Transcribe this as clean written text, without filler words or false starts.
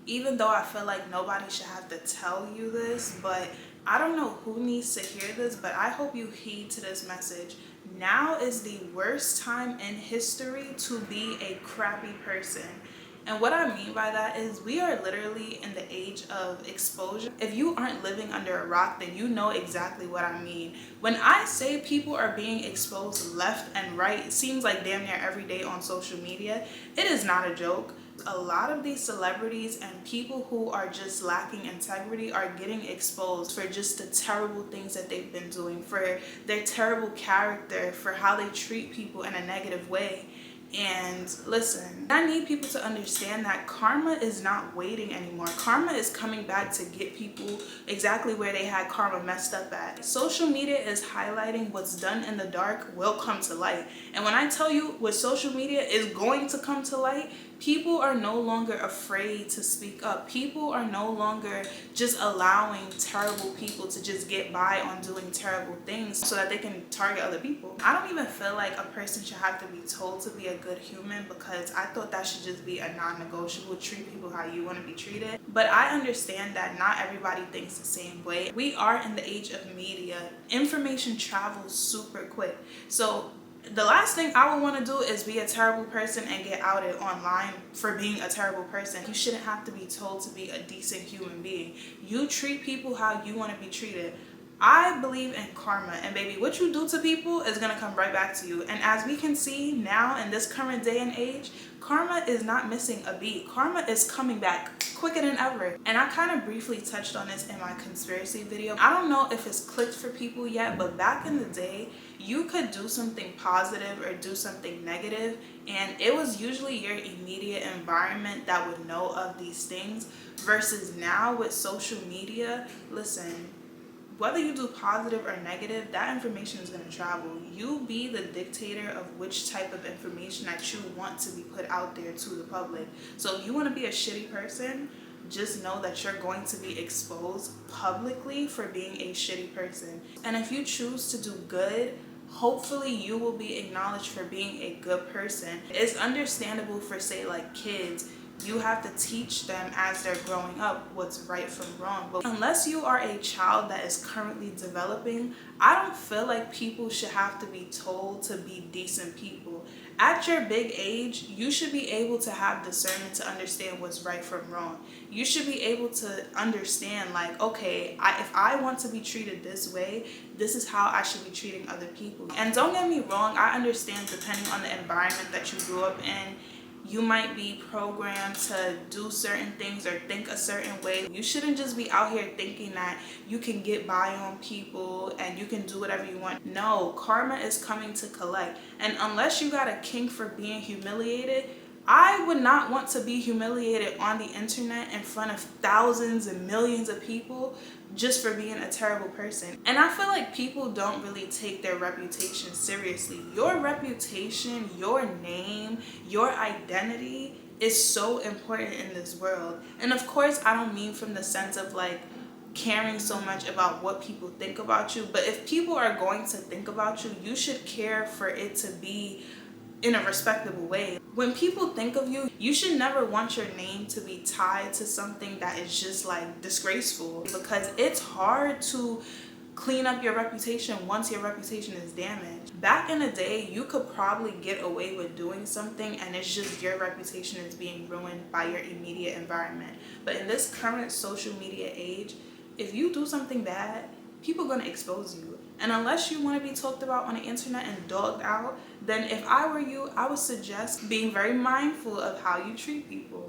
even though I feel like nobody should have to tell you this, but I don't know who needs to hear this, but I hope you heed to this message. Now is the worst time in history to be a crappy person. And what I mean by that is we are literally in the age of exposure. If you aren't living under a rock, then you know exactly what I mean. When I say people are being exposed left and right, it seems like damn near every day on social media. It is not a joke. A lot of these celebrities and people who are just lacking integrity are getting exposed for just the terrible things that they've been doing, for their terrible character, for how they treat people in a negative way. And listen, I need people to understand that karma is not waiting anymore. Karma is coming back to get people exactly where they had karma messed up at. Social media is highlighting what's done in the dark will come to light. And when I tell you what social media is going to come to light, people are no longer afraid to speak up. People are no longer just allowing terrible people to just get by on doing terrible things so that they can target other people. I don't even feel like a person should have to be told to be a good human, because I thought that should just be a non-negotiable. Treat people how you want to be treated. But I understand that not everybody thinks the same way. We are in the age of media. Information travels super quick. So the last thing I would want to do is be a terrible person and get outed online for being a terrible person. You shouldn't have to be told to be a decent human being. You treat people how you want to be treated. I believe in karma, and baby, what you do to people is going to come right back to you. And as we can see now in this current day and age, karma is not missing a beat. Karma is coming back quicker than ever. And I kind of briefly touched on this in my conspiracy video. I don't know if it's clicked for people yet, but back in the day, you could do something positive or do something negative, and it was usually your immediate environment that would know of these things. Versus now with social media, listen, whether you do positive or negative, that information is going to travel. You be the dictator of which type of information that you want to be put out there to the public. So if you want to be a shitty person, just know that you're going to be exposed publicly for being a shitty person. And if you choose to do good, hopefully you will be acknowledged for being a good person. It's understandable for, say, like kids. You have to teach them as they're growing up what's right from wrong. But unless you are a child that is currently developing, I don't feel like people should have to be told to be decent people. At your big age, you should be able to have discernment to understand what's right from wrong. You should be able to understand, like, okay, if I want to be treated this way, this is how I should be treating other people. And don't get me wrong, I understand depending on the environment that you grew up in, you might be programmed to do certain things or think a certain way. You shouldn't just be out here thinking that you can get by on people and you can do whatever you want. No, karma is coming to collect. And unless you got a kink for being humiliated, I would not want to be humiliated on the internet in front of thousands and millions of people just for being a terrible person. And I feel like people don't really take their reputation seriously. Your reputation, your name, your identity is so important in this world. And of course, I don't mean from the sense of like caring so much about what people think about you, but if people are going to think about you, you should care for it to be in a respectable way. When people think of you, you should never want your name to be tied to something that is just like disgraceful, because it's hard to clean up your reputation once your reputation is damaged. Back in the day, you could probably get away with doing something and it's just your reputation is being ruined by your immediate environment. But in this current social media age, if you do something bad, people are going to expose you. And unless you want to be talked about on the internet and dogged out, then if I were you, I would suggest being very mindful of how you treat people.